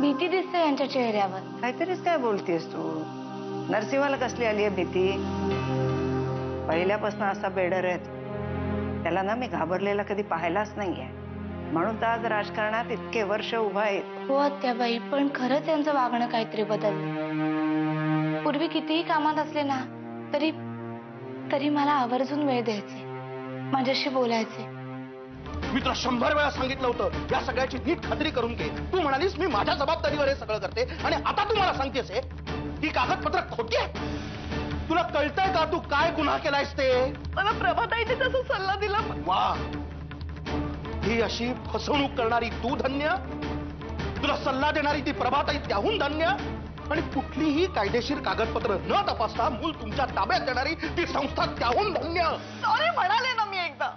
भीती दिसते यांच्या चेहऱ्यावर. काहीतरीच काय बोलतेस तू? नरसिंहाला कसली आली आहे भीती? पहिल्यापासून असा बेडर आहे त्याला ना मी घाबरलेला कधी पाहिलाच नाहीये. म्हणून तर आज राजकारणात इतके वर्ष उभा आहे. हो आत्याबाई, पण खरंच यांचं वागणं काहीतरी बदललं. पूर्वी कितीही कामात असले ना तरी तरी मला आवर्जून वेळ द्यायचे, माझ्याशी बोलायचे. मी तुला 100 वेळा सांगितलं होतं या सगळ्याची नीट खात्री करून घे. तू म्हणालीस मी माझ्या जबाबदारीवर हे सगळं करते आणि आता तू मला सांगतेस ही कागदपत्र खोटी आहे. तुला कळतंय का तू काय गुन्हा केलायस ते? मला प्रभाताईने तसा सल्ला दिला. वा, ही अशी फसवणूक करणारी तू धन्य, तुला सल्ला देणारी ती प्रभाताई त्याहून धन्य, आणि कुठलीही कायदेशीर कागदपत्र न तपासता मूल तुमच्या ताब्यात देणारी ती संस्था त्याहून धन्य. सॉरी म्हणाले ना मी एकदा,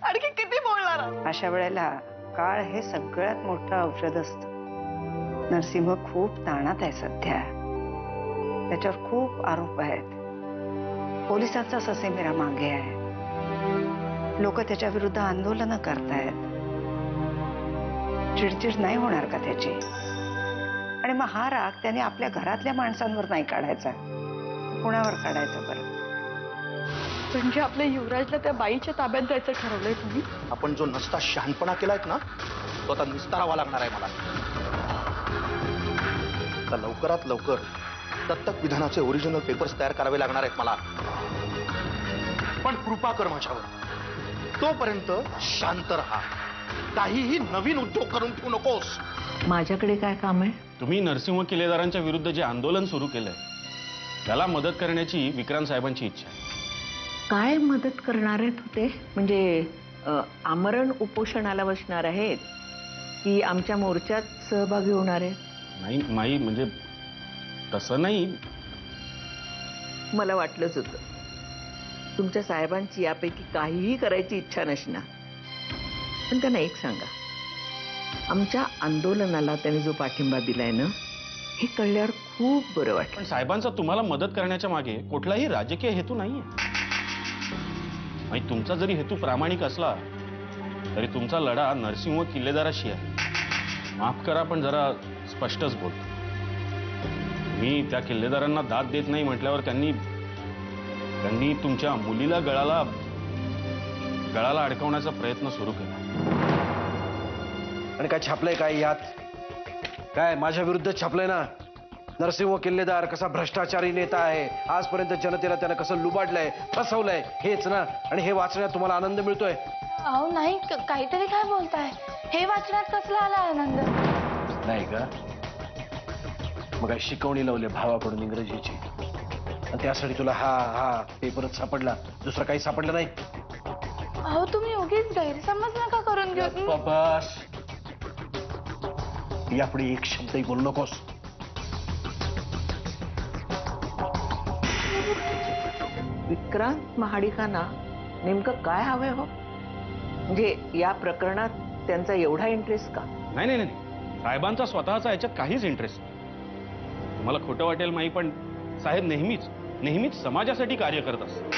आणखी किती बोलणार? अशा वेळेला काळ हे सगळ्यात मोठं औषध असतं. नरसिंह खूप ताणात आहे सध्या, त्याच्यावर खूप आरोप आहेत. पोलिसांचा ससेमिरा मागे आहे. लोक त्याच्या विरुद्ध आंदोलन करतायत. चिडचिड नाही होणार का त्याची? आणि मग हा राग त्याने आपल्या घरातल्या माणसांवर नाही काढायचा, कुणावर काढायचा बरं? म्हणजे आपल्या युवराजला त्या बाईच्या ताब्यात द्यायचं ठरवलंय तुम्ही? आपण जो नसता शहाणपणा केलाय ना तो आता निस्तारावा लागणार आहे मला. आता लवकरात लवकर दत्तक विधानाचे ओरिजिनल पेपर्स तयार करावे लागणार आहेत मला. पण कृपा कर माझ्यावर, तोपर्यंत शांत राहा. काहीही नवीन उद्योग करून ठेवू नकोस. माझ्याकडे काय काम आहे? तुम्ही नरसिंह किल्लेदारांच्या विरुद्ध जे आंदोलन सुरू केलंय त्याला मदत करण्याची विक्रांत साहेबांची इच्छा आहे. काय मदत करणार आहेत ते? म्हणजे आमरण उपोषणाला बसणार आहेत की आमच्या मोर्चात सहभागी होणार आहेत? नाही माई, म्हणजे तसं नाही. मला वाटलंच होतं तुमच्या साहेबांची यापैकी काहीही करायची इच्छा नसणार. पण त्यांना एक सांगा, आमच्या आंदोलनाला त्यांनी जो पाठिंबा दिलाय ना, हे कळल्यावर खूप बरं वाटलं. पण साहेबांचा तुम्हाला मदत करण्याच्या मागे कुठलाही राजकीय हेतू नाहीये. आणि तुमचा जरी हेतू प्रामाणिक असला तरी तुमचा लढा नरसिंह किल्लेदाराशी आहे. माफ करा पण जरा स्पष्टच बोलतो. मी त्या किल्लेदारांना दाद देत नाही म्हटल्यावर त्यांनी तुमच्या मुलीला गळाला अडकवण्याचा प्रयत्न सुरू केला. आणि काय छापलंय काय यात? काय माझ्या विरुद्ध छापलंय ना? नरसिंह किल्लेदार कसा भ्रष्टाचारी नेता आहे, आजपर्यंत जनतेला त्यानं कसं लुबाडलंय, फसवलंय, हेच ना? आणि हे वाचण्यात तुम्हाला आनंद मिळतोय? अहो नाही, काहीतरी काय बोलताय? हे वाचण्यात कसला आला आनंद? नाही का? मग काय शिकवणी लावली भावाकडून इंग्रजीची, आणि त्यासाठी तुला हा पेपरच सापडला, दुसरं काही सापडलं नाही? अहो तुम्ही उगीच गैरसमज नका करून घेऊ. बस, यापुढे एक शब्दही बोलू नकोस. विक्रांत महाडिकांना नेमकं काय हवंय हो? म्हणजे या प्रकरणात त्यांचा एवढा इंटरेस्ट का? नाही नाही नाही, साहेबांचा स्वतःचा याच्यात काहीच इंटरेस्ट नाही. तुम्हाला खोटं वाटेल माही, पण साहेब नेहमीच समाजासाठी कार्य करत असतात.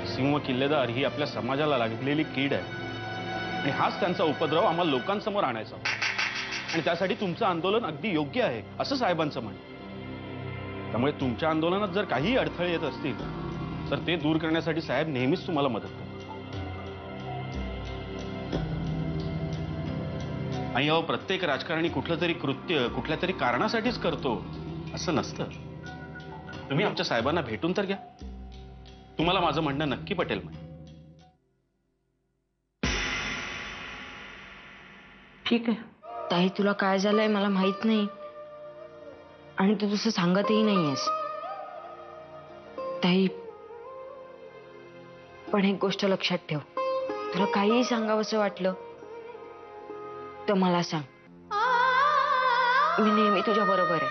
सिंह किल्लेदार ही आपल्या समाजाला लागलेली कीड आहे आणि हाच त्यांचा उपद्रव आम्हाला लोकांसमोर आणायचा. आणि त्यासाठी तुमचं आंदोलन अगदी योग्य आहे असं साहेबांचं म्हणणं. त्यामुळे तुमच्या आंदोलनात जर काही अडथळे येत असतील तर ते दूर करण्यासाठी साहेब नेहमीच तुम्हाला मदत करतात. आणि अहो, प्रत्येक राजकारणी कुठलं तरी कृत्य कुठल्या तरी कारणासाठीच करतो असं नसतं. तुम्ही आमच्या साहेबांना भेटून तर घ्या, तुम्हाला माझं म्हणणं नक्की पटेल. ठीक आहे. ताई, तुला काय झालंय मला माहित नाही आणि तू तसं सांगतही नाहीयेस ताई. पण एक गोष्ट लक्षात ठेव, तुला काहीही सांगावंसं वाटलं तर मला सांग. मी नेहमी तुझ्या बरोबर आहे.